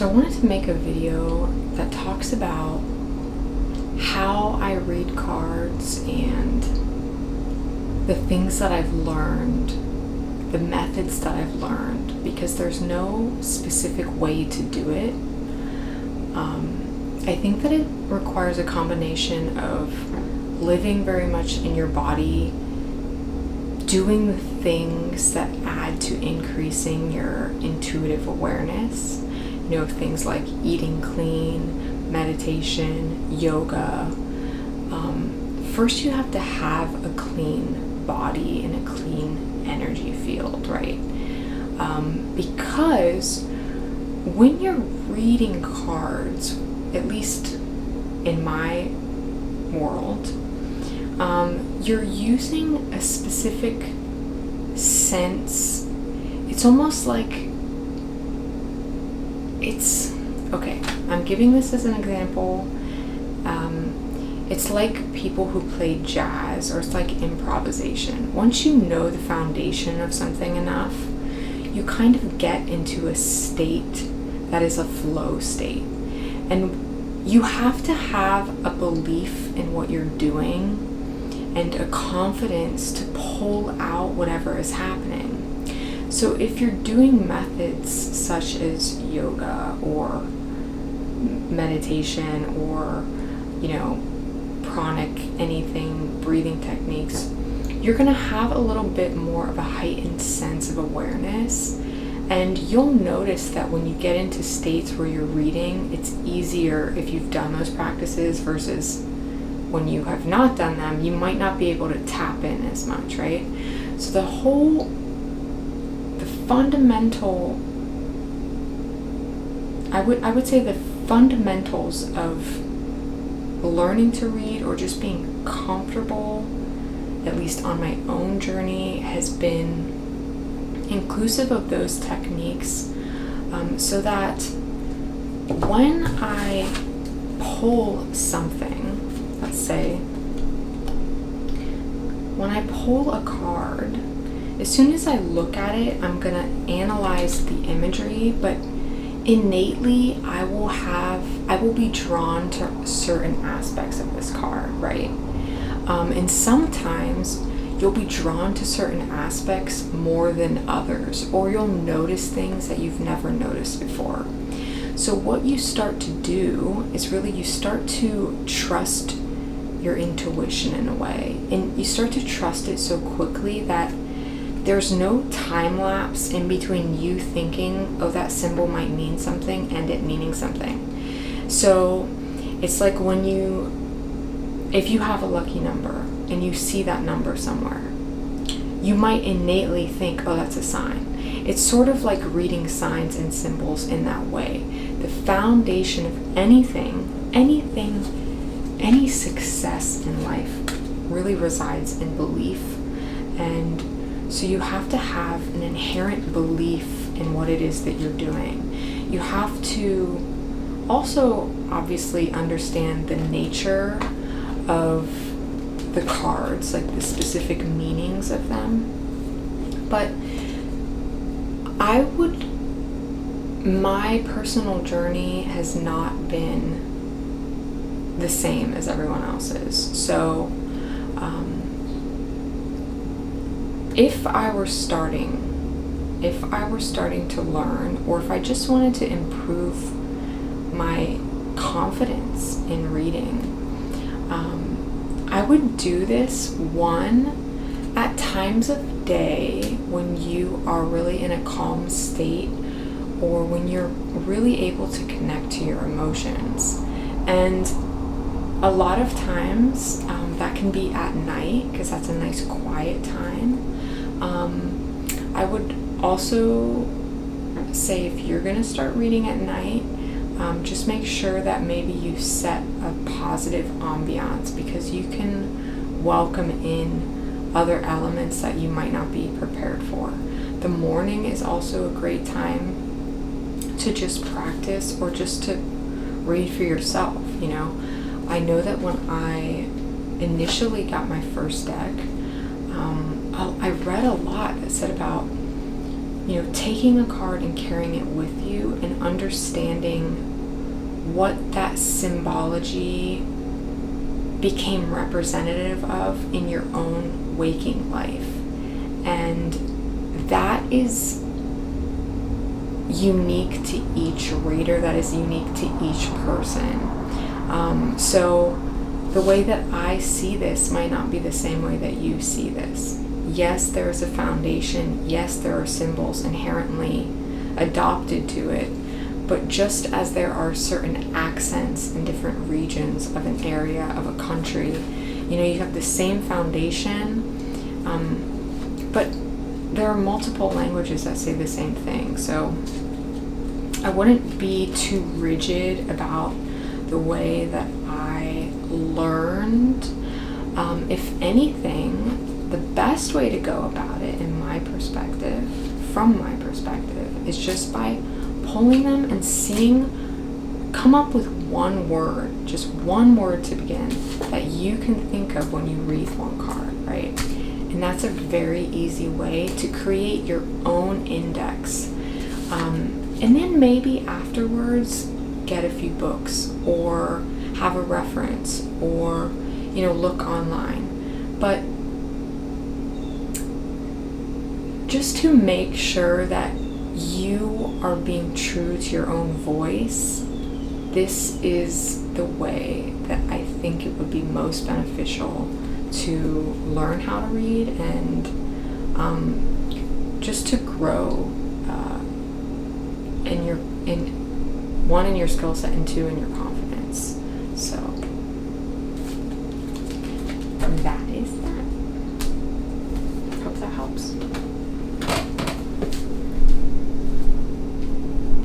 So I wanted to make a video that talks about how I read cards and the things that I've learned, the methods that I've learned, because there's no specific way to do it. I think that it requires a combination of living very much in your body, doing the things that add to increasing your intuitive awareness, things like eating clean, meditation, yoga. First you have to have a clean body and a clean energy field, right? Because when you're reading cards, at least in my world, you're using a specific sense. It's almost like okay, I'm giving this as an example. It's like people who play jazz, or it's like improvisation. Once you know the foundation of something enough, you kind of get into a state that is a flow state. And you have to have a belief in what you're doing and a confidence to pull out whatever is happening. So if you're doing methods such as yoga or meditation or, pranic, anything, breathing techniques, you're going to have a little bit more of a heightened sense of awareness. And you'll notice that when you get into states where you're reading, it's easier if you've done those practices versus when you have not done them. You might not be able to tap in as much, right? So the fundamental, I would say the fundamentals of learning to read, or just being comfortable, at least on my own journey, has been inclusive of those techniques, so that when I pull something, let's say, when I pull a card, as soon as I look at it, I'm going to analyze the imagery, but innately I will be drawn to certain aspects of this card, right? And sometimes you'll be drawn to certain aspects more than others, or you'll notice things that you've never noticed before. So what you start to do is really you start to trust your intuition in a way, and you start to trust it so quickly that there's no time lapse in between you thinking, oh, that symbol might mean something, and it meaning something. So it's like if you have a lucky number and you see that number somewhere, you might innately think, oh, that's a sign. It's sort of like reading signs and symbols in that way. The foundation of any success in life really resides in belief. And so you have to have an inherent belief in what it is that you're doing. You have to also obviously understand the nature of the cards, like the specific meanings of them. But my personal journey has not been the same as everyone else's. So if I were starting to learn, or if I just wanted to improve my confidence in reading, I would do this at times of day when you are really in a calm state, or when you're really able to connect to your emotions. And a lot of times that can be at night, because that's a nice quiet time. I would also say, if you're going to start reading at night, just make sure that maybe you set a positive ambiance, because you can welcome in other elements that you might not be prepared for. The morning is also a great time to just practice, or just to read for yourself. I know that when I initially got my first deck, I read a lot that said about taking a card and carrying it with you and understanding what that symbology became representative of in your own waking life. And that is unique to each reader, that is unique to each person. So the way that I see this might not be the same way that you see this. Yes, there is a foundation. Yes, there are symbols inherently adopted to it. But just as there are certain accents in different regions of an area, of a country, you have the same foundation, but there are multiple languages that say the same thing. So I wouldn't be too rigid about the way that I learned. If anything, the best way to go about it, in my perspective, from my perspective, is just by pulling them and come up with one word, just one word to begin, that you can think of when you read one card, right? And that's a very easy way to create your own index. And then maybe afterwards, get a few books, or have a reference, or, look online. But just to make sure that you are being true to your own voice, this is the way that I think it would be most beneficial to learn how to read and just to grow in your skill set, and two, in your confidence. So that